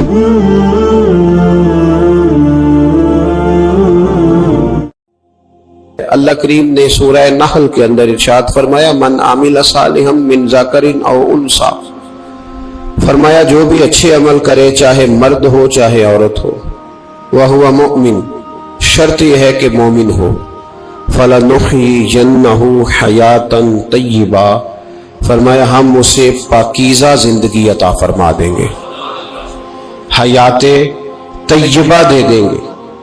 اللہ کریم نے سورہ نحل کے اندر ارشاد فرمایا من عامل صالحا من ذکر او انثی، فرمایا جو بھی اچھے عمل کرے چاہے مرد ہو چاہے عورت ہو، وہو مؤمن، شرط یہ ہے کہ مومن ہو، فَلَنُحْيِيَنَّهُ حَيَاةً طَيِّبَةً، فرمایا ہم اسے پاکیزہ زندگی عطا فرما دیں گے، حیات طیبہ دے دیں گے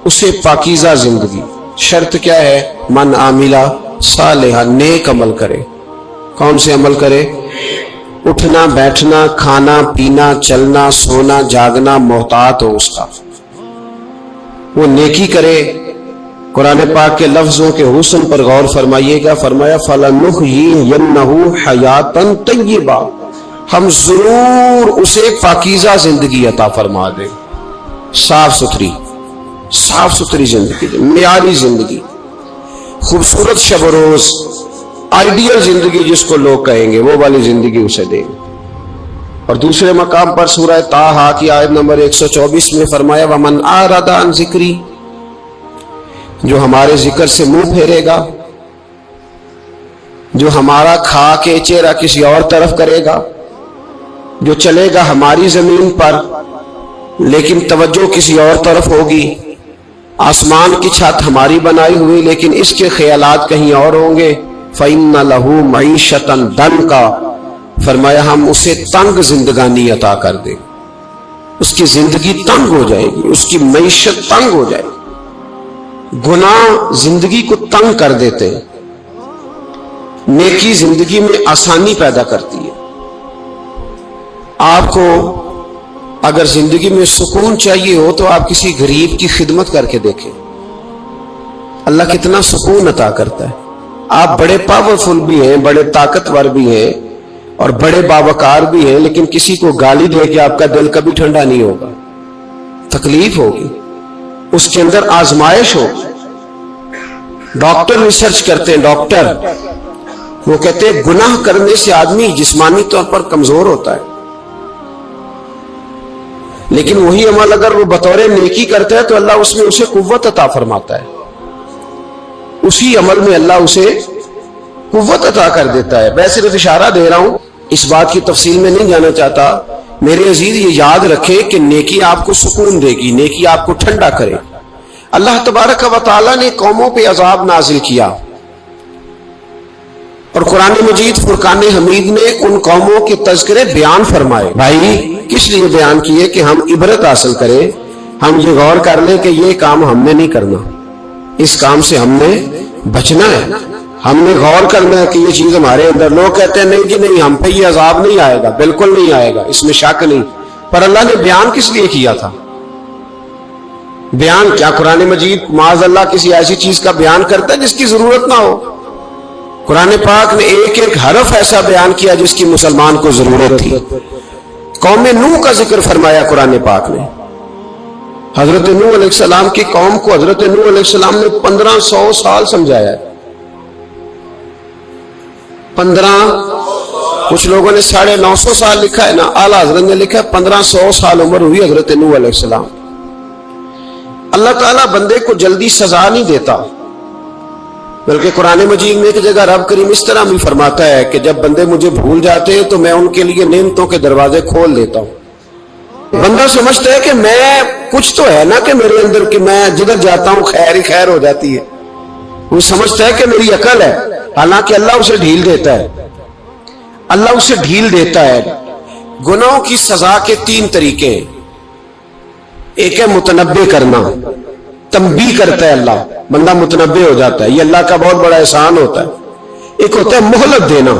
اسے، پاکیزہ زندگی۔ شرط کیا ہے؟ من عاملہ صالحا، نیک عمل کرے۔ کون سے عمل کرے؟ اٹھنا بیٹھنا کھانا پینا چلنا سونا جاگنا محتاط ہو اس کا، وہ نیکی کرے۔ قرآن پاک کے لفظوں کے حسن پر غور فرمائیے گا، فرمایا فَلَنُحْيِيَنَّهُ حَيَاةً طَيِّبَةً، ہم ضرور اسے پاکیزہ زندگی عطا فرما دیں، صاف ستھری زندگی، معیاری زندگی، خوبصورت شب و روز، آئیڈیل زندگی جس کو لوگ کہیں گے، وہ والی زندگی اسے دیں گے۔ اور دوسرے مقام پر سورہ طٰہٰ کی آیت نمبر 124 میں فرمایا وَمَنْ أَعْرَضَ عَنْ ذِكْرِی، جو ہمارے ذکر سے منہ پھیرے گا، جو ہمارا کھا کے چہرہ کسی اور طرف کرے گا، جو چلے گا ہماری زمین پر لیکن توجہ کسی اور طرف ہوگی، آسمان کی چھت ہماری بنائی ہوئی لیکن اس کے خیالات کہیں اور ہوں گے، فَإِنَّ لَهُ مَعِيشَةً ضَنْكًا، فرمایا ہم اسے تنگ زندگانی عطا کر دیں، اس کی زندگی تنگ ہو جائے گی، اس کی معیشت تنگ ہو جائے گی۔ گناہ زندگی کو تنگ کر دیتے ہیں، نیکی زندگی میں آسانی پیدا کرتی ہے۔ آپ کو اگر زندگی میں سکون چاہیے ہو تو آپ کسی غریب کی خدمت کر کے دیکھیں، اللہ کتنا سکون عطا کرتا ہے۔ آپ بڑے پاورفل بھی ہیں، بڑے طاقتور بھی ہیں اور بڑے باوقار بھی ہیں، لیکن کسی کو گالی دے کے آپ کا دل کبھی ٹھنڈا نہیں ہوگا، تکلیف ہوگی، اس کے اندر آزمائش ہوگی۔ ڈاکٹر ریسرچ کرتے ہیں، ڈاکٹر وہ کہتے ہیں گناہ کرنے سے آدمی جسمانی طور پر کمزور ہوتا ہے، لیکن وہی عمل اگر وہ بطور نیکی کرتا ہے تو اللہ اس میں اسے قوت عطا فرماتا ہے، اسی عمل میں اللہ اسے قوت عطا کر دیتا ہے۔ میں صرف اشارہ دے رہا ہوں، اس بات کی تفصیل میں نہیں جانا چاہتا۔ میرے عزیز یہ یاد رکھے کہ نیکی آپ کو سکون دے گی، نیکی آپ کو ٹھنڈا کرے۔ اللہ تبارک و تعالیٰ نے قوموں پہ عذاب نازل کیا اور قرآن مجید فرقان حمید نے ان قوموں کے تذکرے بیان فرمائے۔ بھائی کس لیے بیان کیے؟ کہ ہم عبرت حاصل کریں، ہم یہ غور کر لیں کہ یہ کام ہم نے نہیں کرنا، اس کام سے ہم نے بچنا ہے، ہم نے غور کرنا ہے کہ یہ چیز ہمارے اندر۔ لوگ کہتے ہیں نہیں جی نہیں، ہم پہ یہ عذاب نہیں آئے گا، بالکل نہیں آئے گا، اس میں شک نہیں۔ پر اللہ نے بیان کس لیے کیا تھا؟ بیان کیا قرآن مجید معاذ اللہ کسی ایسی چیز کا بیان کرتا ہے جس کی ضرورت نہ ہو؟ قرآن پاک نے ایک ایک حرف ایسا بیان کیا جس کی مسلمان کو ضرورت تھی۔ قوم نوح کا ذکر فرمایا قرآن پاک نے، حضرت نوح علیہ السلام کی قوم کو حضرت نوح علیہ السلام نے 1500 سال سمجھایا ہے، کچھ لوگوں نے 950 سال لکھا ہے نا، اعلیٰ حضرت نے لکھا ہے 1500 سال عمر ہوئی حضرت نوح علیہ السلام۔ اللہ تعالیٰ بندے کو جلدی سزا نہیں دیتا، بلکہ قرآن مجید میں ایک جگہ رب کریم اس طرح بھی فرماتا ہے کہ جب بندے مجھے بھول جاتے ہیں تو میں ان کے لیے نعمتوں کے دروازے کھول دیتا ہوں۔ بندہ سمجھتا ہے کہ میں کچھ تو ہے نا کہ میرے اندر کہ میں جدھر جاتا ہوں خیر ہی خیر ہو جاتی ہے، وہ سمجھتا ہے کہ میری عقل ہے، حالانکہ اللہ اسے ڈھیل دیتا ہے، اللہ اسے ڈھیل دیتا ہے۔ گناہوں کی سزا کے 3 طریقے ہیں، ایک ہے متنبع کرنا، تنبیہ کرتا ہے اللہ، بندہ متنبع ہو جاتا ہے، یہ اللہ کا بہت بڑا احسان ہوتا ہے۔ ایک ہوتا ہے مہلت دینا،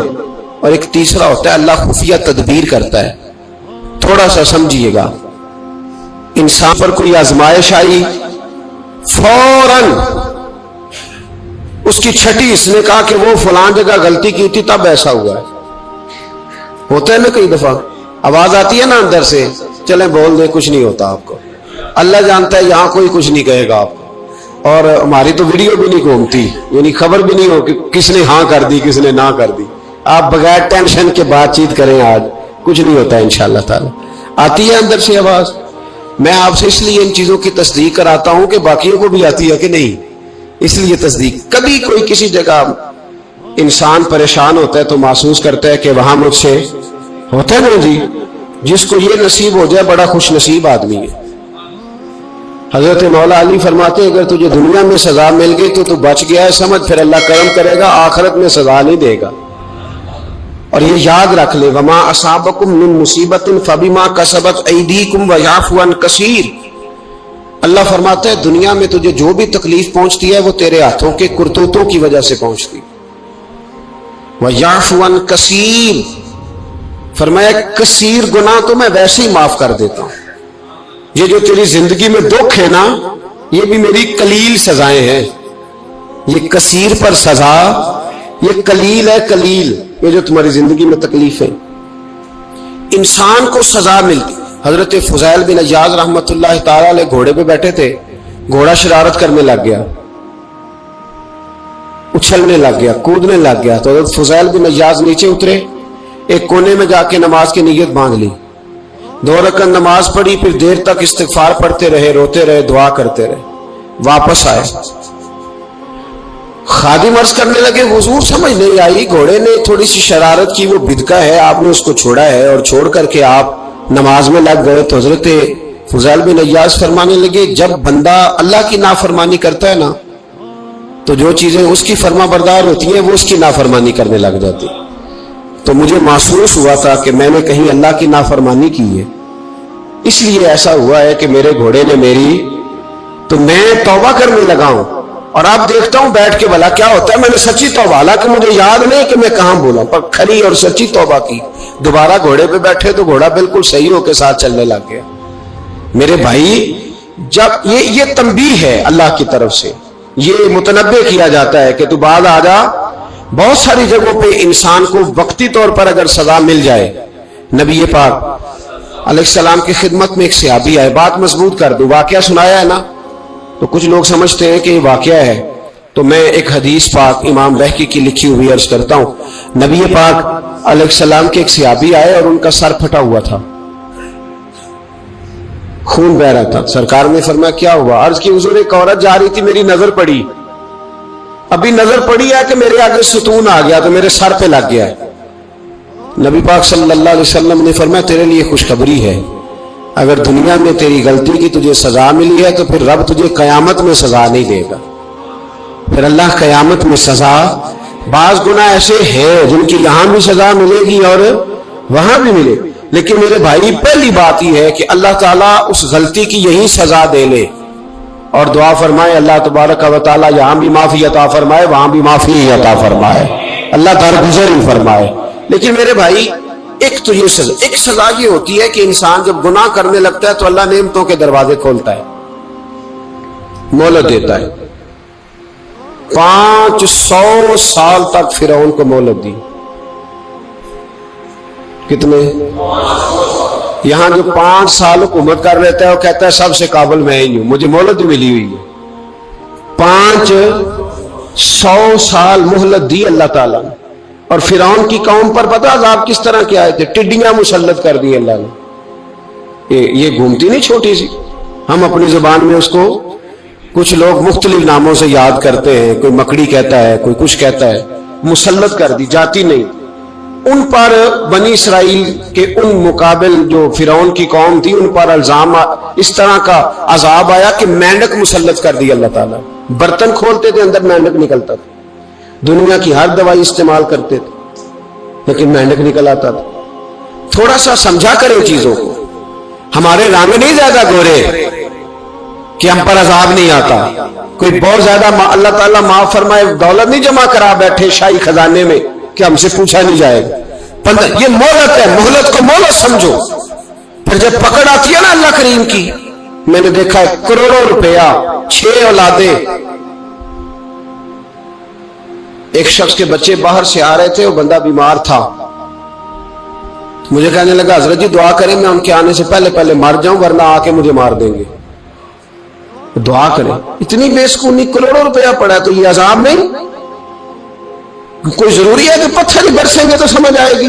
اور ایک تیسرا ہوتا ہے اللہ خفیہ تدبیر کرتا ہے۔ تھوڑا سا سمجھیے گا، انسان پر کوئی آزمائش آئی، فوراً اس کی چھٹی اس نے کہا کہ وہ فلان جگہ غلطی کی تھی تب ایسا ہوا ہے، ہوتا ہے نا کئی دفعہ، آواز آتی ہے نا اندر سے، چلیں بول دیں کچھ نہیں ہوتا آپ کو، اللہ جانتا ہے یہاں کوئی کچھ نہیں کہے گا آپ کو، اور ہماری تو ویڈیو بھی نہیں گھومتی، یعنی خبر بھی نہیں ہو کہ کس نے ہاں کر دی کس نے نہ کر دی۔ آپ بغیر ٹینشن کے بات چیت کریں، آج کچھ نہیں ہوتا ہے انشاءاللہ تعالی۔ آتی ہے اندر سے آواز، میں آپ سے اس لیے ان چیزوں کی تصدیق کراتا ہوں کہ باقیوں کو بھی آتی ہے کہ نہیں، اس لیے تصدیق. کبھی کوئی کسی جگہ انسان پریشان ہوتا ہے تو محسوس کرتا ہے کہ وہاں مجھ سے ہوتا ہے نا جی. جس کو یہ نصیب ہو جائے بڑا خوش نصیب آدمی ہے. حضرت مولا علی فرماتے ہیں اگر تجھے دنیا میں سزا مل گئی تو بچ گیا ہے سمجھ، پھر اللہ کرم کرے گا، آخرت میں سزا نہیں دے گا. اور یہ یاد رکھ لے وما اصابکم من مصیبت فبما کسبت ایدیکم ویعفو عن کثیر. اللہ فرماتا ہے دنیا میں تجھے جو بھی تکلیف پہنچتی ہے وہ تیرے ہاتھوں کے کرتوتوں کی وجہ سے پہنچتی. ویعفو عن کثیر، فرمایا کثیر گناہ تو میں ویسے ہی معاف کر دیتا ہوں. یہ جو تیری زندگی میں دکھ ہے نا یہ بھی میری قلیل سزائیں ہیں. یہ کثیر پر سزا، یہ قلیل ہے قلیل. یہ جو تمہاری زندگی میں تکلیف ہے انسان کو سزا ملتی. حضرت فضیل بن عیاض رحمت اللہ تعالی علیہ گھوڑے پہ بیٹھے تھے، گھوڑا شرارت کرنے لگ گیا، اچھلنے لگ گیا، کودنے لگ گیا. تو حضرت فضیل بن عیاض نیچے اترے، ایک کونے میں جا کے نماز کی نیت باندھ لی، 2 رکعت نماز پڑھی، پھر دیر تک استغفار پڑھتے رہے، روتے رہے، دعا کرتے رہے. واپس آئے، خادم عرض کرنے لگے حضور سمجھ نہیں آئی، گھوڑے نے تھوڑی سی شرارت کی، وہ بدکا ہے، آپ نے اس کو چھوڑا ہے اور چھوڑ کر کے آپ نماز میں لگ گئے. تو حضرت فضیل بن عیاض فرمانے لگے جب بندہ اللہ کی نافرمانی کرتا ہے نا تو جو چیزیں اس کی فرما بردار ہوتی ہیں وہ اس کی نافرمانی کرنے لگ جاتی. تو مجھے محسوس ہوا تھا کہ میں نے کہیں اللہ کی نافرمانی کی ہے، اس لیے ایسا ہوا ہے کہ میرے گھوڑے نے میری، تو میں توبہ کرنے لگا ہوں. اور آپ دیکھتا ہوں بیٹھ کے بھلا کیا ہوتا ہے. میں نے سچی توبہ، حالانکہ مجھے یاد نہیں کہ میں کہاں بولا، پر کھری اور سچی توبہ کی. دوبارہ گھوڑے پہ بیٹھے تو گھوڑا بالکل صحیح ہو کے ساتھ چلنے لگ گیا. میرے بھائی جب یہ تنبیہ ہے اللہ کی طرف سے، یہ متنبہ کیا جاتا ہے کہ تو بعد آ جا. بہت ساری جگہوں پہ انسان کو وقتی طور پر اگر سزا مل جائے، نبی پاک علیہ السلام کی خدمت میں ایک صحابی آئے، بات مضبوط کر دوں، واقعہ سنایا ہے نا تو کچھ لوگ سمجھتے ہیں کہ یہ واقعہ ہے، تو میں ایک حدیث پاک امام بہقی کی لکھی ہوئی عرض کرتا ہوں. نبی پاک علیہ السلام کے ایک صحابی آئے اور ان کا سر پھٹا ہوا تھا، خون بہ رہا تھا. سرکار نے فرمایا کیا ہوا؟ عرض کی حضور ایک عورت جا رہی تھی، میری نظر پڑی، ابھی نظر پڑی ہے کہ میرے آگے ستون آ گیا تو میرے سر پہ لگ گیا ہے. نبی پاک صلی اللہ علیہ وسلم نے فرمایا تیرے لیے خوشخبری ہے، اگر دنیا میں تیری غلطی کی تجھے سزا ملی ہے تو پھر رب تجھے قیامت میں سزا نہیں دے گا. پھر اللہ قیامت میں سزا، بعض گناہ ایسے ہیں جن کی یہاں بھی سزا ملے گی اور وہاں بھی ملے، لیکن میرے بھائی پہلی بات یہ ہے کہ اللہ تعالیٰ اس غلطی کی یہی سزا دے لے اور دعا فرمائے اللہ تبارک و تعالیٰ یہاں بھی معافی عطا فرمائے، وہاں بھی معافی عطا فرمائے، اللہ درگزر ہی فرمائے. لیکن میرے بھائی ایک تو یہ سزا، ایک سزا یہ ہوتی ہے کہ انسان جب گناہ کرنے لگتا ہے تو اللہ نعمتوں کے دروازے کھولتا ہے، مہلت دیتا ہے. 500 سال تک فرعون کو مہلت دی. کتنے؟ یہاں جو 5 سال حکومت کر لیتا ہے وہ کہتا ہے سب سے قابل میں ہی ہوں، مجھے مہلت ملی ہوئی ہے. 500 سال مہلت دی اللہ تعالیٰ نے. اور فرعون کی قوم پر پتہ عذاب کس طرح کے آئے تھے؟ ٹڈیاں مسلط کر دی اللہ نے. یہ گھومتی نہیں چھوٹی سی، ہم اپنی زبان میں اس کو کچھ لوگ مختلف ناموں سے یاد کرتے ہیں، کوئی مکڑی کہتا ہے، کوئی کچھ کہتا ہے. مسلط کر دی، جاتی نہیں. ان پر بنی اسرائیل کے ان مقابل جو فرعون کی قوم تھی ان پر الزام اس طرح کا عذاب آیا کہ مینڈک مسلط کر دی اللہ تعالیٰ. برتن کھولتے تھے اندر مینڈک نکلتا تھا، دنیا کی ہر دوائی استعمال کرتے تھے لیکن مینڈک نکل آتا تھا. تھوڑا سا سمجھا کریں چیزوں کو. ہمارے رنگ نہیں زیادہ گورے کہ ہم پر عذاب نہیں آتا. کوئی بہت زیادہ اللہ تعالیٰ معاف فرمائے دولت نہیں جمع کرا بیٹھے شاہی خزانے میں کہ ہم سے پوچھا نہیں جائے گا. یہ مہلت ہے، مہلت کو مہلت سمجھو. پھر جب پکڑ آتی ہے نا اللہ کریم کی، میں نے دیکھا ہے کروڑوں روپیہ، 6 اولادیں. ایک شخص کے بچے باہر سے آ رہے تھے، وہ بندہ بیمار تھا. مجھے کہنے لگا حضرت جی دعا کریں میں ان کے آنے سے پہلے مر جاؤں ورنہ آ کے مجھے مار دیں گے. دعا کریں. اتنی بے سکونی، کروڑوں روپیہ پڑا ہے تو یہ عذاب نہیں؟ کوئی ضروری ہے کہ پتھر ہی برسیں گے تو سمجھ آئے گی؟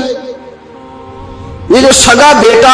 یہ جو سگا بیٹا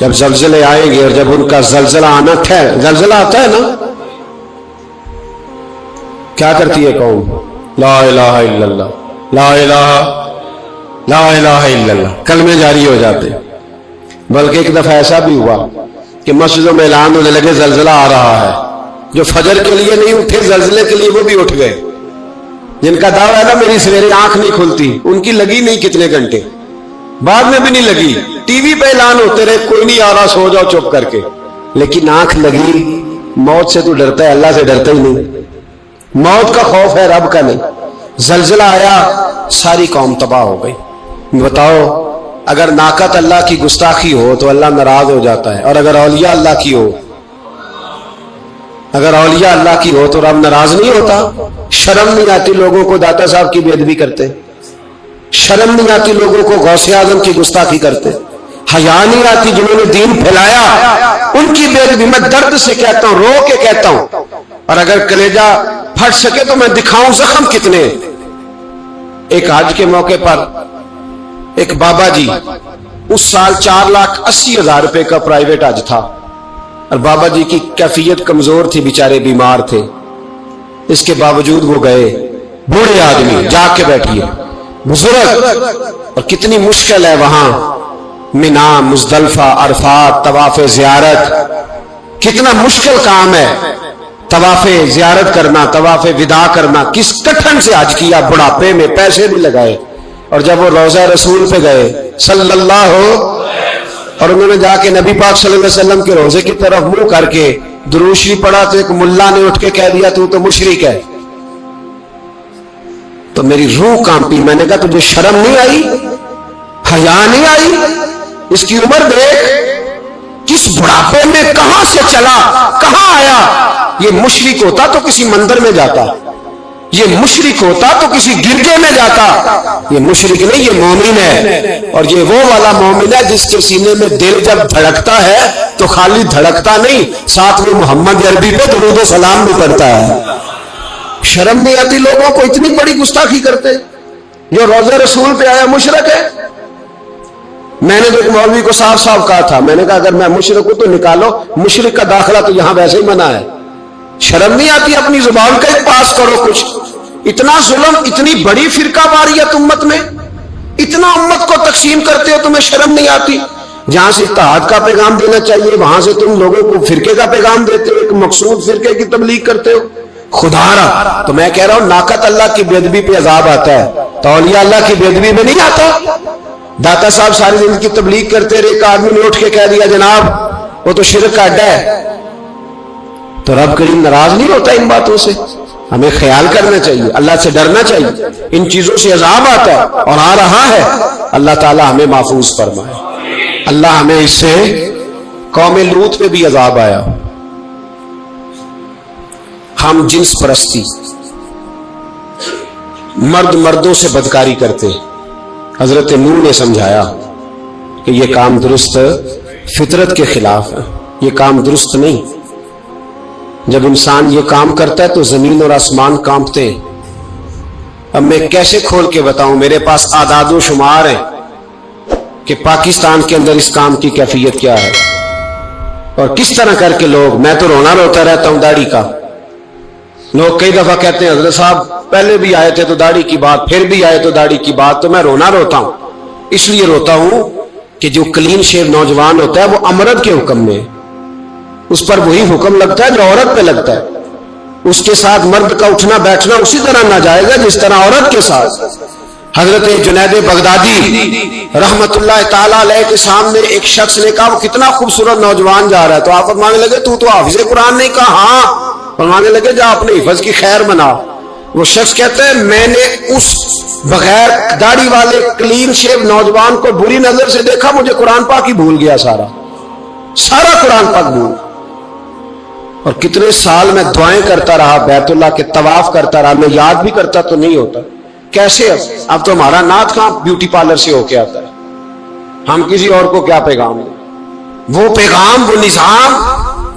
جب زلزلے آئیں گے اور جب ان کا زلزلہ آنا زلزلہ آتا ہے نا، کیا کرتی ہے قوم؟ لا الہ الا اللہ، لا الہ الا اللہ، کلمے جاری ہو جاتے۔ بلکہ ایک دفعہ ایسا بھی ہوا کہ مسجدوں میں اعلان ہونے لگے زلزلہ آ رہا ہے، جو فجر کے لیے نہیں اٹھے زلزلے کے لیے وہ بھی اٹھ گئے، جن کا دعویٰ ہے نا میری سویرے آنکھ نہیں کھلتی، ان کی لگی نہیں کتنے گھنٹے، بعد میں بھی نہیں لگی، ٹی وی پہ اعلان ہوتے رہے کوئی نہیں آ رہا، سو جاؤ چپ کر کے، لیکن آنکھ لگی۔ موت سے تو ڈرتا ہے، اللہ سے ڈرتا ہی نہیں، موت کا خوف ہے رب کا نہیں۔ زلزلہ آیا ساری قوم تباہ ہو گئی۔ بتاؤ اگر ناقت اللہ کی گستاخی ہو تو اللہ ناراض ہو جاتا ہے، اور اگر اولیاء اللہ کی ہو، اگر اولیاء اللہ کی ہو تو رب ناراض نہیں ہوتا؟ شرم نہیں آتی لوگوں کو داتا صاحب کی بے ادبی کرتے؟ شرم نہیں آتی لوگوں کو غوث اعظم کی گستاخی کرتے؟ حیا نہیں آتی جنہوں نے دین پھیلایا ان کی بے ادبی؟ میں درد سے کہتا ہوں، رو کے کہتا ہوں، اور اگر کلیجہ پھٹ سکے تو میں دکھاؤں زخم کتنے۔ ایک حج کے موقع پر ایک بابا جی، اس سال 4,80,000 روپے کا پرائیویٹ حج تھا، اور بابا جی کی کیفیت کمزور تھی، بیچارے بیمار تھے، اس کے باوجود وہ گئے۔ بوڑھے آدمی، جا کے بیٹھیے، بزرگ، اور کتنی مشکل ہے وہاں منا، مزدلفہ، عرفات، طواف زیارت، کتنا مشکل کام ہے طواف زیارت کرنا، طواف وداع کرنا۔ کس کٹھن سے حج کیا، بڑھاپے میں پیسے بھی لگائے، اور جب وہ روضہ رسول پہ گئے صلی اللہ اور انہوں نے جا کے نبی پاک صلی اللہ علیہ وسلم کے روزے کی طرف منہ کر کے درود شریف پڑھا تو ایک ملا نے اٹھ کے کہہ دیا تو مشرک ہے۔ تو میری روح کانپی، میں نے کہا تجھے شرم نہیں آئی، حیا نہیں آئی؟ اس کی عمر دیکھ، کس بڑھاپے میں کہاں سے چلا کہاں آیا۔ یہ مشرک ہوتا تو کسی مندر میں جاتا، یہ مشرک ہوتا تو کسی گرجے میں جاتا، یہ مشرک نہیں، یہ مومن ہے، اور یہ وہ والا مومن ہے جس کے سینے میں دل جب دھڑکتا ہے تو خالی دھڑکتا نہیں، ساتھ وہ محمد عربی پہ درود و سلام بھی کرتا ہے۔ شرم نہیں آتی لوگوں کو؟ اتنی بڑی گستاخی کرتے، جو روزہ رسول پہ آیا مشرک ہے۔ میں نے تو ایک مولوی کو صاف صاف کہا تھا، میں نے کہا اگر میں مشرک ہوں تو نکالو، مشرک کا داخلہ تو یہاں ویسے ہی منع ہے۔ شرم نہیں آتی؟ اپنی زبان کا ایک پاس کرو کچھ۔ اتنا ظلم، اتنی بڑی فرقہ واریت امت میں، اتنا امت کو تقسیم کرتے ہو، تمہیں شرم نہیں آتی؟ جہاں سے اتحاد کا پیغام دینا چاہیے وہاں سے تم لوگوں کو فرقے کا پیغام دیتے ہو، ایک مقصود فرقے کی تبلیغ کرتے ہو۔ خدا را، تو میں کہہ رہا ہوں ناقت اللہ کی بے ادبی پہ عذاب آتا ہے، تو اولیاء اللہ کی بے ادبی میں نہیں آتا؟ داتا صاحب ساری زندگی کی تبلیغ کرتے رہے، ایک آدمی نے اٹھ کے کہہ دیا جناب وہ تو شرک کا اڈا ہے، تو رب کریم ناراض نہیں ہوتا ان باتوں سے؟ ہمیں خیال کرنا چاہیے، اللہ سے ڈرنا چاہیے، ان چیزوں سے عذاب آتا ہے اور آ رہا ہے، اللہ تعالی ہمیں محفوظ فرمائے۔ اللہ ہمیں اس سے، قوم لوط پہ بھی عذاب آیا، ہم جنس پرستی، مرد مردوں سے بدکاری کرتے، حضرت نوح نے سمجھایا کہ یہ کام درست فطرت کے خلاف ہے، یہ کام درست نہیں۔ جب انسان یہ کام کرتا ہے تو زمین اور آسمان کانپتے ہیں۔ اب میں کیسے کھول کے بتاؤں، میرے پاس اعداد و شمار ہیں کہ پاکستان کے اندر اس کام کی کیفیت کیا ہے، اور کس طرح کر کے لوگ، میں تو رونا روتا رہتا ہوں داڑھی کا۔ لوگ کئی دفعہ کہتے ہیں حضرت صاحب پہلے بھی آئے تھے تو داڑھی کی بات، پھر بھی آئے تو داڑھی کی بات، تو میں رونا روتا ہوں۔ اس لیے روتا ہوں کہ جو کلین شیو نوجوان ہوتا ہے وہ امرد کے حکم میں، اس پر وہی حکم لگتا ہے جو عورت پہ لگتا ہے، اس کے ساتھ مرد کا اٹھنا بیٹھنا اسی طرح ناجائز ہے جس طرح عورت کے ساتھ۔ حضرت جنید بغدادی رحمت اللہ تعالی علیہ کے سامنے ایک شخص نے کہا وہ کتنا خوبصورت نوجوان جا رہا ہے، تو آپ فرمانے لگے تو حافظ قرآن نہیں؟ کہا ہاں۔ فرمانے لگے جا اپنے حفظ کی خیر منا۔ وہ شخص کہتا ہے میں نے اس بغیر داڑھی والے کلین شیو نوجوان کو بری نظر سے دیکھا، مجھے قرآن پاک ہی بھول گیا، سارا قرآن پاک بھول۔ اور کتنے سال میں دعائیں کرتا رہا، بیت اللہ کے طواف کرتا رہا، میں یاد بھی کرتا تو نہیں ہوتا۔ کیسے اب تو ہمارا نعت کہاں بیوٹی پارلر سے ہو کے آتا ہے، ہم کسی اور کو کیا پیغام دیں؟ وہ پیغام، وہ نظام،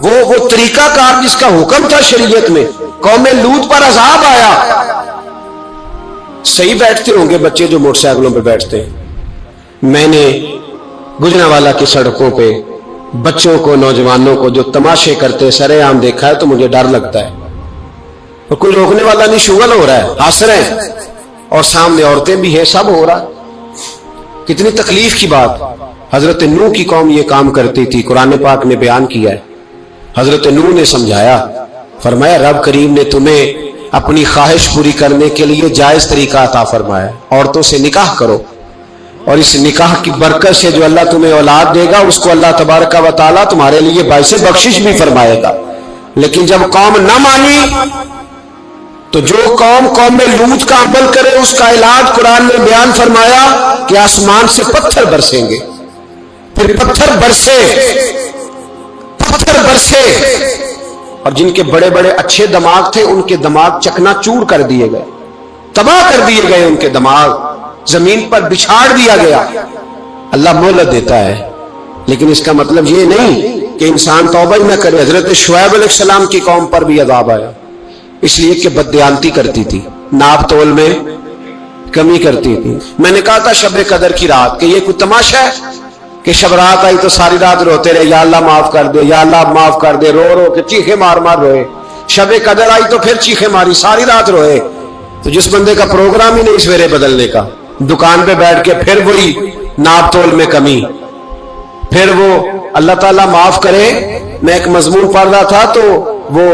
وہ طریقہ کار جس کا حکم تھا شریعت میں، قوم لوط پر عذاب آیا۔ صحیح بیٹھتے ہوں گے بچے جو موٹر سائیکلوں پہ بیٹھتے ہیں، میں نے گجرانوالہ کی سڑکوں پہ بچوں کو نوجوانوں کو جو تماشے کرتے سرے عام دیکھا ہے تو مجھے ڈر لگتا ہے، اور کوئی روکنے والا نہیں، شغل ہو رہا ہے، ہنس رہے ہیں، اور سامنے عورتیں بھی ہیں، سب ہو رہا ہے۔ کتنی تکلیف کی بات۔ حضرت نوح کی قوم یہ کام کرتی تھی، قرآن پاک نے بیان کیا ہے۔ حضرت نوح نے سمجھایا، فرمایا رب کریم نے تمہیں اپنی خواہش پوری کرنے کے لیے جائز طریقہ عطا فرمایا، عورتوں سے نکاح کرو، اور اس نکاح کی برکت سے جو اللہ تمہیں اولاد دے گا اس کو اللہ تبارک و تعالیٰ تمہارے لیے باعث بخشش بھی فرمائے گا۔ لیکن جب قوم نہ مانی تو جو قوم میں لوط کا عمل کرے اس کا علاج قرآن نے بیان فرمایا کہ آسمان سے پتھر برسیں گے، پھر پتھر برسے، اور جن کے بڑے بڑے اچھے دماغ تھے ان کے دماغ چکنا چور کر دیے گئے، تباہ کر دیے گئے، ان کے دماغ زمین پر بچھاڑ دیا گیا۔ اللہ مہلت دیتا ہے، لیکن اس کا مطلب یہ نہیں کہ انسان توبہ ہی نہ کرے۔ حضرت شعیب علیہ السلام کی قوم پر بھی عذاب آیا، اس لیے کہ بددیانتی کرتی تھی، ناپ تول میں کمی کرتی تھی۔ میں نے کہا تھا شب قدر کی رات کہ یہ کوئی تماشا ہے کہ شب رات آئی تو ساری رات روتے رہے، یا اللہ معاف کر دے، یا اللہ معاف کر دے، رو رو کے چیخے مار مار روئے۔ شب قدر آئی تو پھر چیخے ماری، ساری رات روئے۔ تو جس بندے کا پروگرام ہی نہیں سویرے بدلنے کا، دکان پہ بیٹھ کے پھر وہی ناپ تول میں کمی، پھر وہ اللہ تعالیٰ معاف کرے۔ میں ایک مضمون پڑھ رہا تھا تو وہ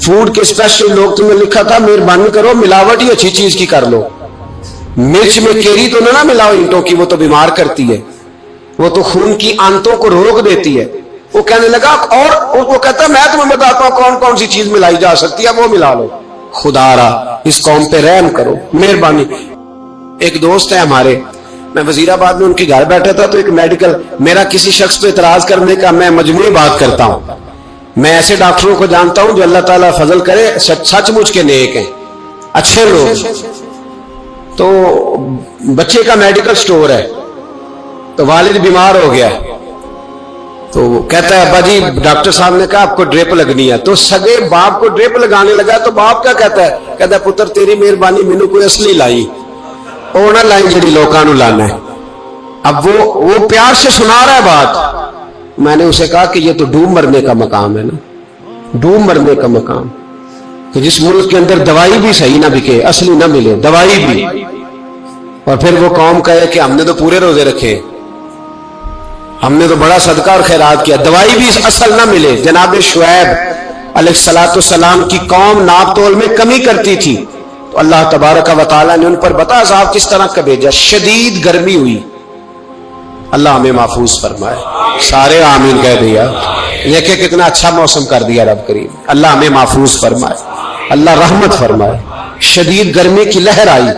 فوڈ کے اسپیشل لوگ تمہیں لکھا تھا مہربانی کرو ملاوٹ ہی اچھی چیز کی کر لو، مرچ میں کیری تو نہ ملاؤ اینٹوں کی، وہ تو بیمار کرتی ہے، وہ تو خون کی آنتوں کو روک دیتی ہے۔ وہ کہنے لگا، اور وہ کہتا میں تمہیں بتاتا ہوں کون کون سی چیز ملائی جا سکتی ہے، وہ ملا لو۔ خدا را اس قوم پہ رحم کرو، مہربانی۔ ایک دوست ہے ہمارے، میں وزیر آباد میں ان کے گھر بیٹھا تھا تو ایک میڈیکل، میرا کسی شخص پہ اعتراض کرنے کا میں مجموعی بات کرتا ہوں۔ میں ایسے ڈاکٹروں کو جانتا ہوں جو اللہ تعالیٰ فضل کرے سچ مچ کے نیک ہیں، اچھے لوگ۔ تو بچے کا میڈیکل سٹور ہے، تو والد بیمار ہو گیا تو کہتا ہے ابا جی ڈاکٹر صاحب نے کہا آپ کو ڈرپ لگنی ہے، تو سگے باپ کو ڈرپ لگانے لگا تو باپ کیا کہتا ہے پتر تیری مہربانی مینوں کوئی اصلی لائی، وہ نہ لائی جڑی لوکاں نو لانا ہے۔ اب وہ پیار سے سنا رہا ہے بات۔ میں نے اسے کہا کہ یہ تو ڈوب مرنے کا مقام ہے نا، ڈوب مرنے کا مقام، کہ جس ملک کے اندر دوائی بھی صحیح نہ بکے، اصلی نہ ملے دوائی بھی، اور پھر وہ قوم کہے کہ ہم نے تو پورے روزے رکھے، ہم نے تو بڑا صدقہ اور خیرات کیا، دوائی بھی اصل نہ ملے۔ جناب شعیب علیہ السلام کی قوم ناپ تول میں کمی کرتی تھی تو اللہ تبارک و تعالیٰ نے ان پر بتا عذاب کس طرح کا بھیجا، شدید گرمی ہوئی۔ اللہ ہمیں محفوظ فرمائے، سارے آمین کہہ دیا۔ یہ کہ کتنا اچھا موسم کر دیا رب کریم، اللہ ہمیں محفوظ فرمائے، اللہ رحمت فرمائے۔ شدید گرمی کی لہر آئی،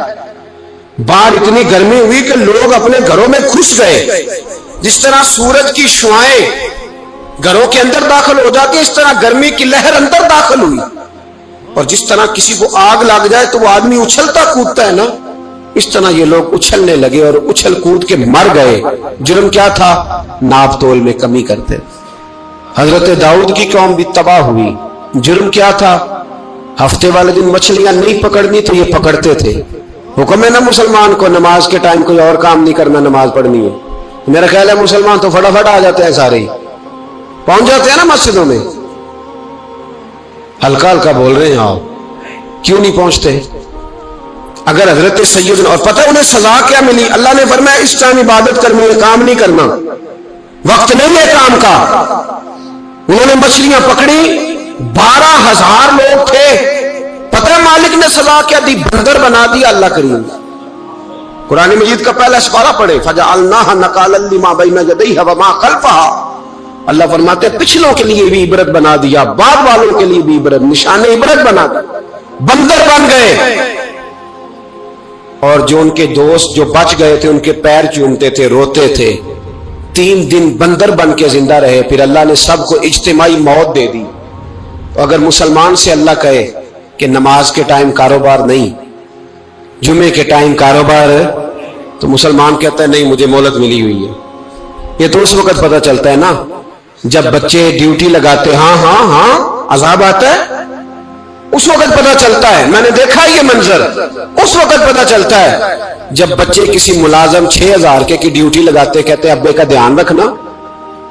باہر اتنی گرمی ہوئی کہ لوگ اپنے گھروں میں گھس گئے، جس طرح سورج کی شعاعیں گھروں کے اندر داخل ہو جاتی، اس طرح گرمی کی لہر اندر داخل ہوئی، اور جس طرح کسی کو آگ لگ جائے تو وہ آدمی اچھلتا کودتا ہے نا، اس طرح یہ لوگ اچھلنے لگے اور اچھل کود کے مر گئے۔ جرم کیا تھا؟ ناپ تول میں کمی کرتے۔ حضرت داؤد کی قوم بھی تباہ ہوئی، جرم کیا تھا؟ ہفتے والے دن مچھلیاں نہیں پکڑنی تو یہ پکڑتے تھے۔ حکم ہے نا مسلمان کو نماز کے ٹائم کوئی اور کام نہیں کرنا، نماز پڑھنی ہے۔ میرا خیال ہے مسلمان تو فٹافٹ آ جاتے ہیں، سارے ہی پہنچ جاتے ہیں نا مسجدوں میں، ہلکا ہلکا بول رہے ہیں آپ، کیوں نہیں پہنچتے؟ اگر حضرت سیدنا، اور پتہ انہیں سزا کیا ملی؟ اللہ نے فرمایا اس ٹائم عبادت کرنی ہے، کام نہیں کرنا، وقت نہیں ہے کام کا۔ انہوں نے مچھلیاں پکڑی، 12,000 لوگ تھے، پتہ ہے مالک نے سزا کیا دی؟ بندر بنا دیا اللہ کریم۔ قرآن مجید کا پہلا سپارہ پڑھے، فَجَعَلْنَاهَا نَكَالًا لِمَا بَيْنَ يَدَيْهَا وَمَا خَلْفَهَا۔ اللہ فرماتے ہیں پچھلوں کے لیے بھی عبرت بنا دیا، بعد والوں کے لیے بھی عبرت، نشان عبرت بنا دیا، بندر بن گئے۔ اور جو ان کے دوست جو بچ گئے تھے ان کے پیر چومتے تھے، روتے تھے، 3 دن بندر بن کے زندہ رہے، پھر اللہ نے سب کو اجتماعی موت دے دی۔ تو اگر مسلمان سے اللہ کہے کہ نماز کے ٹائم کاروبار نہیں، جمعے کے ٹائم کاروبار ہے، تو مسلمان کہتا ہے نہیں مجھے مہلت ملی ہوئی ہے۔ یہ تو اس وقت پتہ چلتا ہے نا جب بچے ڈیوٹی لگاتے، ہاں عذاب آتا ہے، اس وقت پتہ چلتا ہے۔ میں نے دیکھا یہ منظر، اس وقت پتہ چلتا ہے جب بچے کسی ملازم 6,000 کی ڈیوٹی لگاتے، کہتے ابے کا دھیان رکھنا،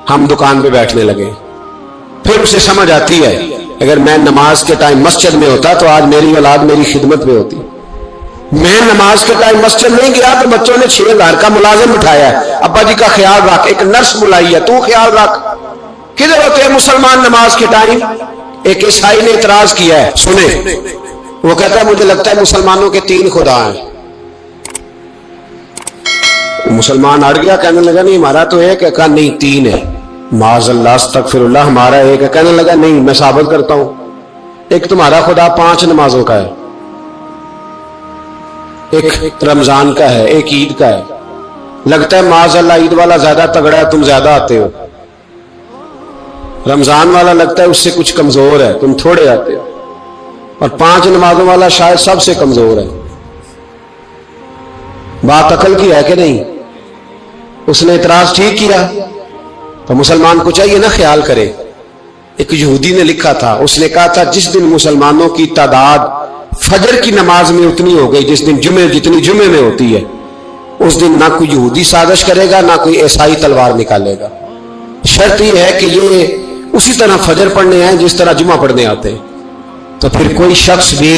ہم دکان پہ بیٹھنے لگے. پھر اسے سمجھ آتی ہے اگر میں نماز کے ٹائم مسجد میں ہوتا تو آج میری اولاد میری خدمت میں ہوتی. میں نماز کے ٹائم مسجد نہیں گیا تو بچوں نے 6,000 کا ملازم بٹھایا ہے, ابا جی کا خیال رکھ, ایک نرس بلائی ہے, تو خیال رکھ. کدھر ہوتے ہیں مسلمان نماز کے ٹائم؟ ایک عیسائی نے اعتراض کیا ہے, سنیں, وہ کہتا ہے مجھے لگتا ہے مسلمانوں کے 3 خدا ہیں. مسلمان اڑ گیا, کہنے لگا نہیں ہمارا تو ایک ہے. کہا نہیں 3 ہے. معاذ اللہ استغفر اللہ, ہمارا ایک ہے. کہنے لگا نہیں میں ثابت کرتا ہوں, ایک تمہارا خدا 5 نمازوں کا ہے, ایک رمضان کا ہے, ایک عید کا ہے. لگتا ہے معاذ اللہ عید والا زیادہ تگڑا ہے, تم زیادہ آتے ہو. رمضان والا لگتا ہے اس سے کچھ کمزور ہے, تم تھوڑے آتے ہو. اور 5 نمازوں والا شاید سب سے کمزور ہے. بات عقل کی ہے کہ نہیں؟ اس نے اعتراض ٹھیک کیا. تو مسلمان کو چاہیے نا خیال کرے. ایک یہودی نے لکھا تھا, اس نے کہا تھا جس دن مسلمانوں کی تعداد فجر کی نماز میں اتنی ہو گئی جس دن جتنی جمعے میں ہوتی ہے, اس دن نہ کوئی یہودی سازش کرے گا نہ کوئی عیسائی تلوار نکالے گا. شرط یہ ہے کہ یہ اسی طرح فجر پڑھنے ہیں جس طرح جمعہ پڑھنے آتے ہیں. تو پھر کوئی شخص بھی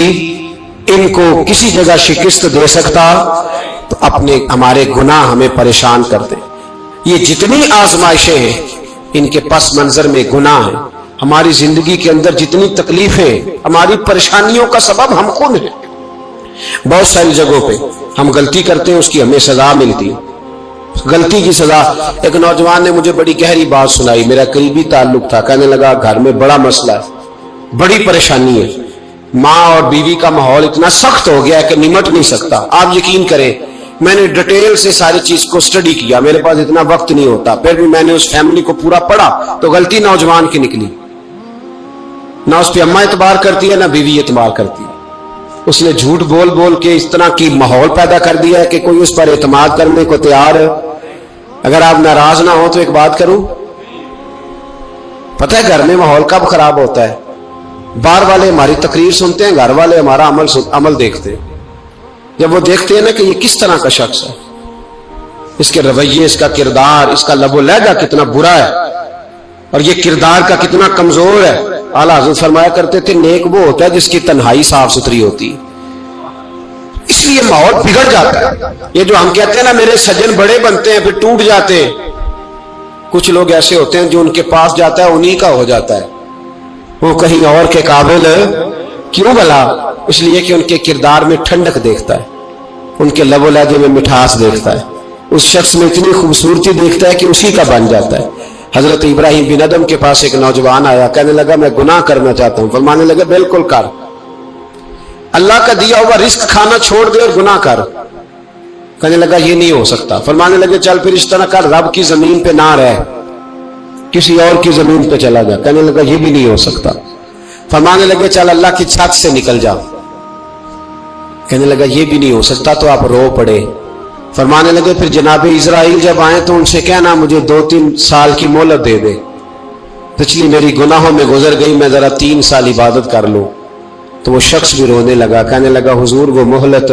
ان کو کسی جگہ شکست دے سکتا تو اپنے ہمارے گناہ ہمیں پریشان کرتے. یہ جتنی آزمائشیں ہیں ان کے پس منظر میں گناہ ہیں. ہماری زندگی کے اندر جتنی تکلیفیں, ہماری پریشانیوں کا سبب ہم خود ہیں. بہت ساری جگہوں پہ ہم غلطی کرتے ہیں, اس کی ہمیں سزا ملتی ہے. غلطی کی سزا. ایک نوجوان نے مجھے بڑی گہری بات سنائی, میرا قریبی تعلق تھا. کہنے لگا گھر میں بڑا مسئلہ ہے, بڑی پریشانی ہے, ماں اور بیوی کا ماحول اتنا سخت ہو گیا ہے کہ نمٹ نہیں سکتا. آپ یقین کریں میں نے ڈیٹیل سے ساری چیز کو سٹڈی کیا, میرے پاس اتنا وقت نہیں ہوتا, پھر بھی میں نے اس فیملی کو پورا پڑھا. تو غلطی نوجوان کی نکلی, نہ اس پہ اماں اعتبار کرتی ہے نہ بیوی اعتبار کرتی ہے. اس نے جھوٹ بول بول کے اس طرح کی ماحول پیدا کر دیا ہے کہ کوئی اس پر اعتماد کرنے کو تیار ہے. اگر آپ ناراض نہ ہو تو ایک بات کروں, پتہ ہے گھر میں ماحول کب خراب ہوتا ہے؟ باہر والے ہماری تقریر سنتے ہیں, گھر والے ہمارا عمل دیکھتے ہیں. جب وہ دیکھتے ہیں نا کہ یہ کس طرح کا شخص ہے, اس کے رویے, اس کا کردار, اس کا لب و لہجہ کتنا برا ہے اور یہ کردار کا کتنا کمزور ہے. اعلیٰ حضرت فرمایا کرتے تھے نیک وہ ہوتا ہے جس کی تنہائی صاف ستھری ہوتی ہے. اس لیے ماحول بگڑ جاتا ہے. یہ جو ہم کہتے ہیں نا میرے سجن بڑے بنتے ہیں پھر ٹوٹ جاتے ہیں, کچھ لوگ ایسے ہوتے ہیں جو ان کے پاس جاتا ہے انہی کا ہو جاتا ہے. وہ کہیں اور کے قابل کیوں بھلا؟ اس لیے کہ ان کے کردار میں ٹھنڈک دیکھتا ہے, ان کے لب و لہجے میں مٹھاس دیکھتا ہے, اس شخص میں اتنی خوبصورتی دیکھتا ہے کہ اسی کا بن جاتا ہے. حضرت ابراہیم بن ادم کے پاس ایک نوجوان آیا, کہنے لگا میں گناہ کرنا چاہتا ہوں. فرمانے لگے بالکل کر, اللہ کا دیا ہوا رزق کھانا چھوڑ دے اور گناہ کر. کہنے لگا یہ نہیں ہو سکتا. فرمانے لگے چل پھر اس طرح کر, رب کی زمین پہ نہ رہ, کسی اور کی زمین پہ چلا جا. کہنے لگا یہ بھی نہیں ہو سکتا. فرمانے لگے چل اللہ کی چھت سے نکل جا. کہنے لگا یہ بھی نہیں ہو سکتا. تو آپ رو پڑے. فرمانے لگے پھر جناب اسرائیل جب آئیں تو ان سے کہنا مجھے 2-3 سال کی مہلت دے دے, پچھلی میری گناہوں میں گزر گئی, میں ذرا 3 سال عبادت کر لوں. تو وہ شخص بھی رونے لگا, کہنے لگا حضور وہ مہلت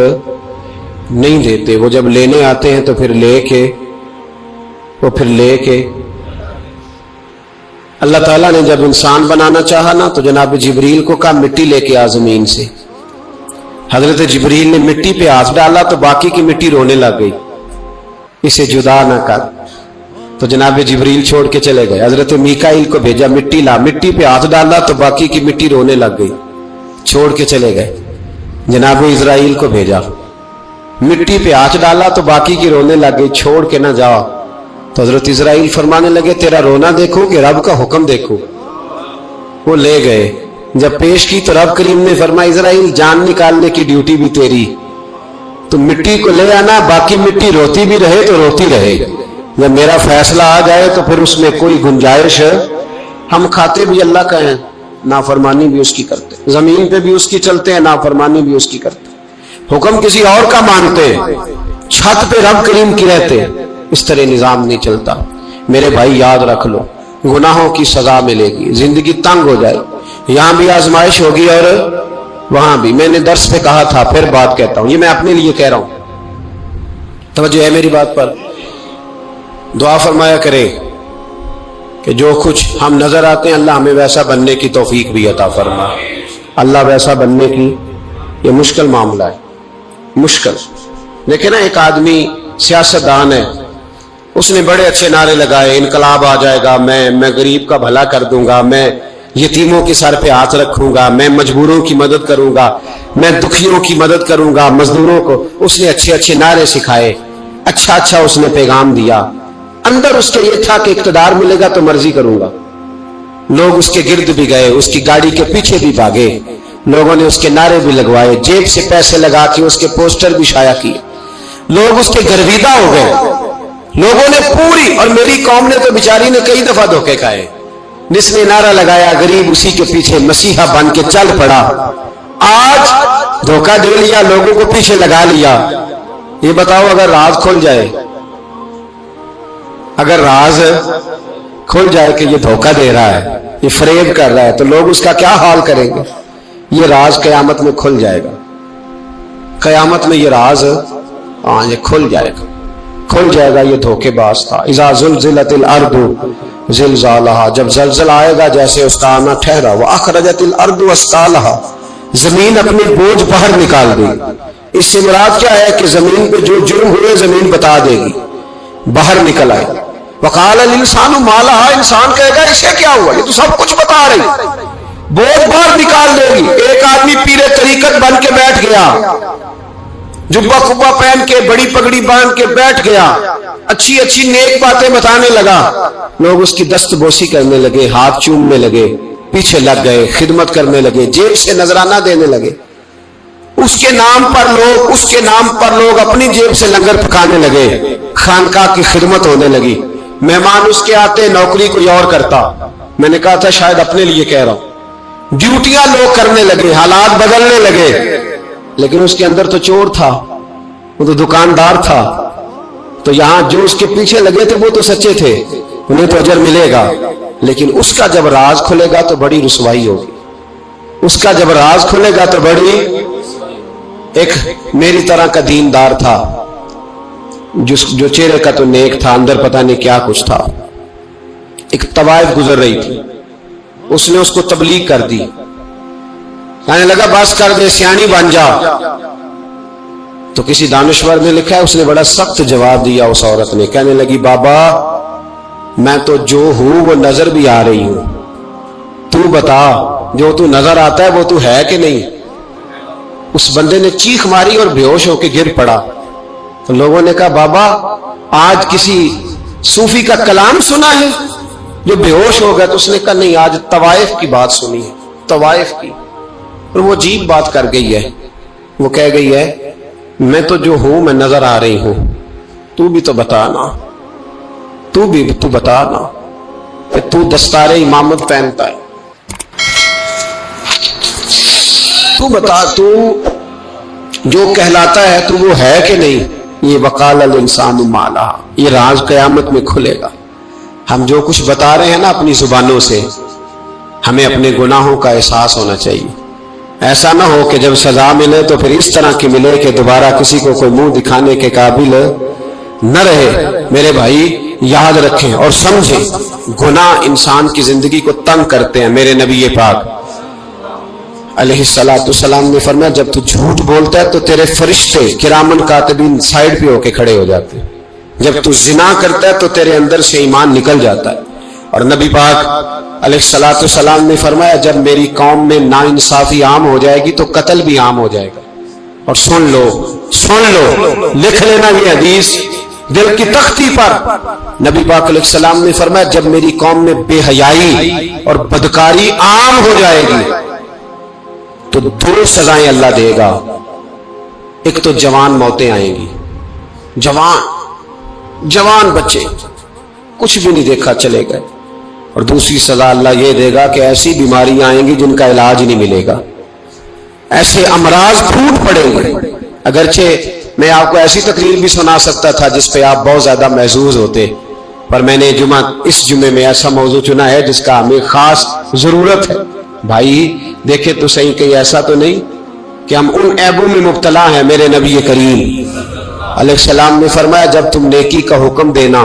نہیں دیتے, وہ جب لینے آتے ہیں تو پھر لے کے اللہ تعالیٰ نے جب انسان بنانا چاہا نا تو جناب جبریل کو کہا مٹی لے کے آ زمین سے. حضرت جبریل نے مٹی پہ ہاتھ ڈالا تو باقی کی مٹی رونے لگ گئی, اسے جدا نہ کر. تو جناب جبریل چھوڑ کے چلے گئے. حضرت میکائیل کو بھیجا, مٹی لا, مٹی پہ ہاتھ ڈالا تو باقی کی مٹی رونے لگ گئی, چھوڑ کے چلے گئے. جناب اسرائیل کو بھیجا, مٹی پہ ہاتھ ڈالا تو باقی کی رونے لگ گئی, چھوڑ کے نہ جاؤ. تو حضرت اسرائیل فرمانے لگے تیرا رونا دیکھو کہ رب کا حکم دیکھو. وہ لے گئے, جب پیش کی تو رب کریم نے فرمایا اسرائیل جان نکالنے کی ڈیوٹی بھی تیری, تو مٹی کو لے آنا, باقی مٹی روتی بھی رہے تو روتی رہے. جب میرا فیصلہ آ جائے تو پھر اس میں کوئی گنجائش, ہم کھاتے بھی اللہ کا ہیں, نافرمانی بھی اس کی کرتے, زمین پہ بھی اس کی چلتے ہیں, نافرمانی بھی اس کی کرتے, حکم کسی اور کا مانتے, چھت پہ رب کریم کی رہتے. اس طرح نظام نہیں چلتا. میرے بھائی یاد رکھ لو, گناہوں کی سزا ملے گی, زندگی تنگ ہو جائے, یہاں بھی آزمائش ہوگی اور وہاں بھی. میں نے درس پہ کہا تھا, پھر بات کہتا ہوں, یہ میں اپنے لیے کہہ رہا ہوں, توجہ ہے میری بات پر. دعا فرمایا کرے کہ جو کچھ ہم نظر آتے ہیں اللہ ہمیں ویسا بننے کی توفیق بھی عطا فرما. اللہ ویسا بننے کی یہ مشکل معاملہ ہے, مشکل. دیکھیں نا, ایک آدمی سیاستدان ہے, اس نے بڑے اچھے نعرے لگائے, انقلاب آ جائے گا, میں غریب کا بھلا کر دوں گا, میں یتیموں کے سر پہ ہاتھ رکھوں گا, میں مجبوروں کی مدد کروں گا, میں دکھیوں کی مدد کروں گا, مزدوروں کو. اس نے اچھے اچھے نعرے سکھائے, اچھا اس نے پیغام دیا. اندر اس کے یہ تھا کہ اقتدار ملے گا تو مرضی کروں گا. لوگ اس کے گرد بھی گئے, اس کی گاڑی کے پیچھے بھی بھاگے, لوگوں نے اس کے نعرے بھی لگوائے, جیب سے پیسے لگا کے اس کے پوسٹر بھی شائع کیے. لوگ اس کے گرویدہ ہو گئے. لوگوں نے پوری, اور میری قوم نے تو بیچاری نے کئی دفعہ دھوکے کھائے. جس نے نعرہ لگایا غریب اسی کے پیچھے مسیحا بن کے چل پڑا. آج دھوکہ دے لیا, لوگوں کو پیچھے لگا لیا. یہ بتاؤ اگر راز کھل جائے, اگر راز کھل جائے کہ یہ دھوکہ دے رہا ہے, یہ فریب کر رہا ہے, تو لوگ اس کا کیا حال کریں گے؟ یہ راز قیامت میں کھل جائے گا. قیامت میں یہ راز یہ کھل جائے گا, کھل جائے گا. یہ دھوکے باز تھا. اذا زلزلت الارض زلزالہا, جب زلزلہ آئے گا جیسے اس کا آنا ٹھہرا. واخرجت الارض اثقالہا, زمین اپنے بوجھ باہر نکال دے گی. اس سے مراد کیا ہے کہ زمین پہ جو جرم ہوئے زمین بتا دے گی, باہر نکل آئے. وقال الانسان ما لہا, انسان کہے گا اسے کیا ہوا, یہ تو سب کچھ بتا رہی. بوجھ باہر نکال دے گی. ایک آدمی پیر طریقت بن کے بیٹھ گیا, جبہ کبا پہن کے, بڑی پگڑی باندھ کے بیٹھ گیا, اچھی اچھی نیک باتیں بتانے لگا. لوگ اس کی دست بوسی کرنے لگے, ہاتھ چومنے لگے, پیچھے لگ گئے, خدمت کرنے لگے, جیب سے نذرانہ دینے لگے. اس کے نام پر لوگ اپنی جیب سے لنگر پکانے لگے, خانقاہ کی خدمت ہونے لگی. مہمان اس کے آتے, نوکری کوئی اور کرتا. میں نے کہا تھا شاید اپنے لیے کہہ رہا ہوں. ڈیوٹیاں لوگ کرنے لگے, حالات بدلنے لگے. لیکن اس کے اندر تو چور تھا, وہ تو دکاندار تھا. تو یہاں جو اس کے پیچھے لگے تھے وہ تو سچے تھے, انہیں تو اجر ملے گا. لیکن اس کا جب راز کھلے گا تو بڑی رسوائی ہوگی. اس کا جب راز کھلے گا تو بڑی. ایک میری طرح کا دیندار تھا, جو چہرے کا تو نیک تھا, اندر پتہ نہیں کیا کچھ تھا. ایک طوائف گزر رہی تھی, اس نے اس کو تبلیغ کر دی. کہنے لگا بس کر دے, سیانی بن جا. تو کسی دانشور نے لکھا ہے اس نے بڑا سخت جواب دیا اس عورت نے. کہنے لگی بابا میں تو جو ہوں وہ نظر بھی آ رہی ہوں, تو بتا جو تو نظر آتا ہے وہ تو ہے کہ نہیں. اس بندے نے چیخ ماری اور بے ہوش ہو کے گر پڑا. تو لوگوں نے کہا بابا آج کسی صوفی کا کلام سنا ہے جو بے ہوش ہو گیا. تو اس نے کہا نہیں, آج طوائف کی بات سنی ہے, طوائف کی. اور وہ عجیب بات کر گئی ہے. وہ کہہ گئی ہے میں تو جو ہوں میں نظر آ رہی ہوں, تو بھی تو بتانا, تو بتانا کہ تو دستار امامت پہنتا ہے, تو بتا تو جو کہلاتا ہے تو وہ ہے کہ نہیں. یہ وقال الانسان ما لہا, یہ راز قیامت میں کھلے گا. ہم جو کچھ بتا رہے ہیں نا اپنی زبانوں سے, ہمیں اپنے گناہوں کا احساس ہونا چاہیے. ایسا نہ ہو کہ جب سزا ملے تو پھر اس طرح کی ملے کہ دوبارہ کسی کو کوئی منہ دکھانے کے قابل نہ رہے. میرے بھائی یاد رکھیں اور سمجھیں, گناہ انسان کی زندگی کو تنگ کرتے ہیں. میرے نبی پاک علیہ السلام نے فرمایا جب تو جھوٹ بولتا ہے تو تیرے فرشتے کرامن کاتبین سائڈ پہ ہو کے کھڑے ہو جاتے ہیں. جب تو زنا کرتا ہے تو تیرے اندر سے ایمان نکل جاتا ہے. اور نبی پاک علیہ السلام نے فرمایا جب میری قوم میں ناانصافی عام ہو جائے گی تو قتل بھی عام ہو جائے گا. اور سن لو, لکھ لینا یہ حدیث دل کی تختی پر. نبی پاک علیہ السلام نے فرمایا جب میری قوم میں بے حیائی اور بدکاری عام ہو جائے گی تو 2 سزائیں اللہ دے گا. ایک تو جوان موتیں آئیں گی, جوان بچے کچھ بھی نہیں دیکھا چلے گئے. اور دوسری سزا اللہ یہ دے گا کہ ایسی بیماریاں آئیں گی جن کا علاج نہیں ملے گا, ایسے امراض پھوٹ پڑیں گے. اگرچہ میں آپ کو ایسی تقریر بھی سنا سکتا تھا جس پہ آپ بہت زیادہ محظوظ ہوتے, پر میں نے اس جمعے میں ایسا موضوع چنا ہے جس کا ہمیں خاص ضرورت ہے. بھائی دیکھیں تو صحیح کہ ایسا تو نہیں کہ ہم ان عیبوں میں مبتلا ہیں. میرے نبی کریم علیہ السلام نے فرمایا جب تم نیکی کا حکم دینا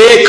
1,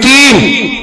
3,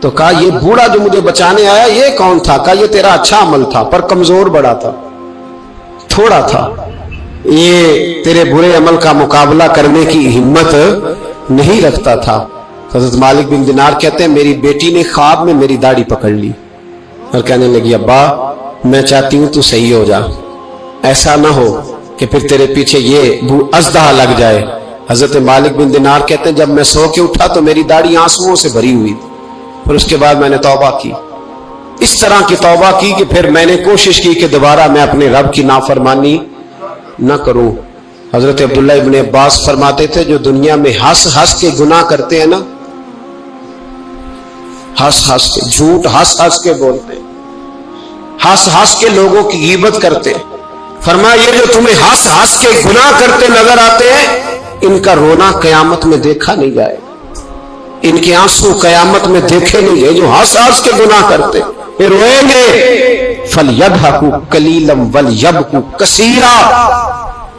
تو کہا یہ بوڑھا جو مجھے بچانے آیا یہ کون تھا؟ کہا یہ تیرا اچھا عمل تھا پر کمزور بڑا تھا، تھوڑا تھا، یہ تیرے برے عمل کا مقابلہ کرنے کی ہمت نہیں رکھتا تھا۔ حضرت مالک بن دینار کہتے ہیں میری بیٹی نے خواب میں میری داڑھی پکڑ لی اور کہنے لگی ابا میں چاہتی ہوں تو صحیح ہو جا، ایسا نہ ہو کہ پھر تیرے پیچھے یہ ازدہا لگ جائے۔ حضرت مالک بن دینار کہتے ہیں جب میں سو کے اٹھا تو میری داڑھی آنسوؤں سے بھری ہوئی تھی، پھر اس کے بعد میں نے توبہ کی، اس طرح کی توبہ کی کہ پھر میں نے کوشش کی کہ دوبارہ میں اپنے رب کی نافرمانی نہ کروں۔ حضرت عبداللہ ابن عباس فرماتے تھے جو دنیا میں ہنس ہنس کے گناہ کرتے ہیں نا، ہنس ہنس کے جھوٹ ہنس ہنس کے بولتے ہیں، ہنس ہنس کے لوگوں کی غیبت کرتے ہیں، فرمایا یہ جو تمہیں ہنس ہنس کے گناہ کرتے نظر آتے ہیں ان کا رونا قیامت میں دیکھا نہیں جائے گا، ان کے آنسو قیامت میں دیکھے نہیں جائے، جو ہنس ہنس کے گناہ کرتے پھر روئیں گے۔ فَلْيَضْحَكُوا قَلِيلًا وَلْيَبْكُوا كَثِيرًا،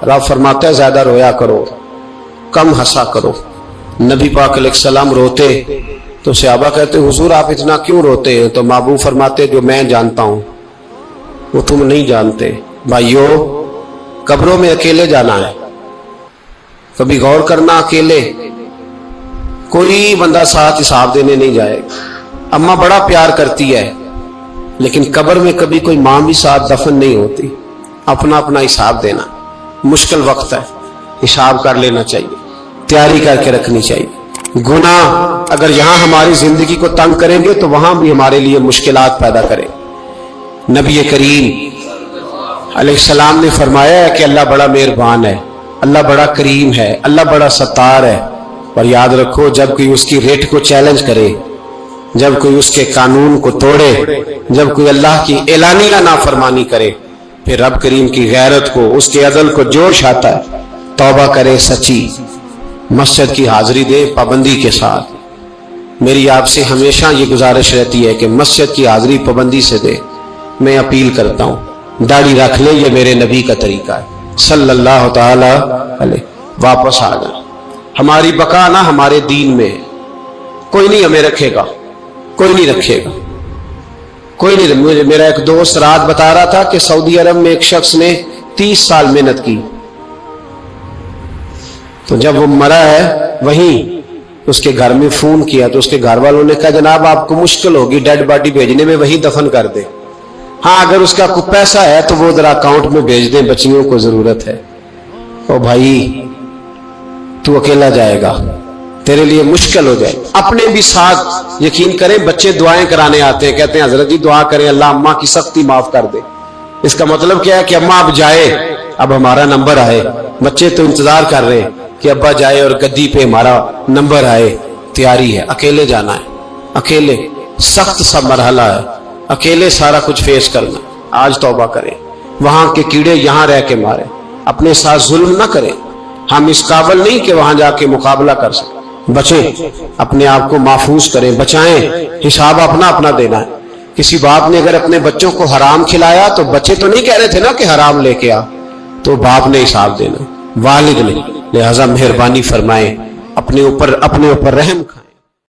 رب فرماتا ہے زیادہ رویا کرو کم ہنسا کرو۔ نبی پاک علیہ السلام روتے تو صحابہ کہتے حضور آپ اتنا کیوں روتے ہیں؟ تو محبوب فرماتے جو میں جانتا ہوں وہ تم نہیں جانتے۔ بھائیو قبروں میں اکیلے جانا ہے، کبھی غور کرنا، اکیلے کوئی بندہ ساتھ حساب دینے نہیں جائے گا۔ اماں بڑا پیار کرتی ہے لیکن قبر میں کبھی کوئی ماں بھی ساتھ دفن نہیں ہوتی، اپنا اپنا حساب دینا مشکل وقت ہے، حساب کر لینا چاہیے، تیاری کر کے رکھنی چاہیے۔ گناہ اگر یہاں ہماری زندگی کو تنگ کریں گے تو وہاں بھی ہمارے لیے مشکلات پیدا کریں۔ نبی کریم علیہ السلام نے فرمایا ہے کہ اللہ بڑا مہربان ہے، اللہ بڑا کریم ہے، اللہ بڑا ستار ہے، اور یاد رکھو جب کوئی اس کی ریٹ کو چیلنج کرے، جب کوئی اس کے قانون کو توڑے، جب کوئی اللہ کی اعلانیہ نافرمانی کرے، پھر رب کریم کی غیرت کو، اس کے عدل کو جوش آتا ہے، توبہ کرے سچی، مسجد کی حاضری دے پابندی کے ساتھ۔ میری آپ سے ہمیشہ یہ گزارش رہتی ہے کہ مسجد کی حاضری پابندی سے دے۔ میں اپیل کرتا ہوں داڑھی رکھ لے، یہ میرے نبی کا طریقہ ہے صلی اللہ تعالی علیہ۔ واپس آ جائیں، ہماری بقا نہ ہمارے دین میں، کوئی نہیں ہمیں رکھے گا، کوئی نہیں رکھے گا، کوئی نہیں۔ میرا ایک دوست رات بتا رہا تھا کہ سعودی عرب میں ایک شخص نے 30 سال محنت کی، تو جب وہ مرا ہے وہیں اس کے گھر میں فون کیا تو اس کے گھر والوں نے کہا جناب آپ کو مشکل ہوگی ڈیڈ باڈی بھیجنے میں، وہیں دفن کر دیں، ہاں اگر اس کا کوئی پیسہ ہے تو وہ ذرا اکاؤنٹ میں بھیج دیں، بچیوں کو ضرورت ہے۔ او بھائی تو اکیلا جائے گا، تیرے لیے مشکل ہو جائے۔ اپنے بھی ساتھ یقین کریں، بچے دعائیں کرانے آتے ہیں، کہتے ہیں حضرت جی دعا کریں اللہ اماں کی سختی معاف کر دے۔ اس کا مطلب کیا ہے کہ اماں اب جائے، اب ہمارا نمبر آئے۔ بچے تو انتظار کر رہے ہیں کہ ابا جائے اور گدی پہ ہمارا نمبر آئے۔ تیاری ہے، اکیلے جانا ہے، اکیلے سخت سا مرحلہ ہے، اکیلے سارا کچھ فیس کرنا۔ آج توبہ کریں، وہاں کے کیڑے یہاں رہ کے مارے، اپنے ساتھ ظلم نہ کریں۔ ہم اس قابل نہیں کہ وہاں جا کے مقابلہ کر سکیں، بچیں، اپنے آپ کو محفوظ کریں، بچائیں، حساب اپنا اپنا دینا ہے۔ کسی باپ نے اگر اپنے بچوں کو حرام کھلایا تو بچے تو نہیں کہہ رہے تھے نا کہ حرام لے کے آ، تو باپ نے حساب دینا، والد نے۔ لہذا مہربانی فرمائیں، اپنے اوپر رحم کھائیں۔